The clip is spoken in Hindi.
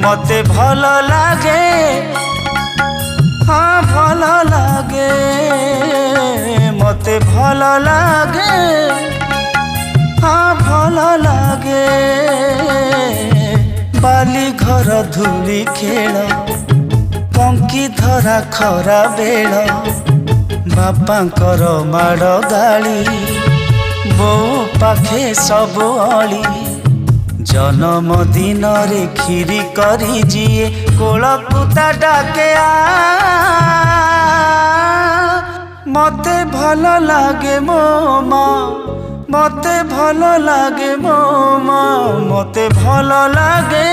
मते भल लागे हाँ भल लागे मते भल लागे हाँ भल लागे बाली घर धूली खेल पंकी धरा खरा बेल बापांकर माड़ गाली बो पाखे सब अली जन्मदिन रे खीरी करी जिए कोलपुता डाके मते भल लागे मो माँ मते भल लागे मो माँ मते भल लागे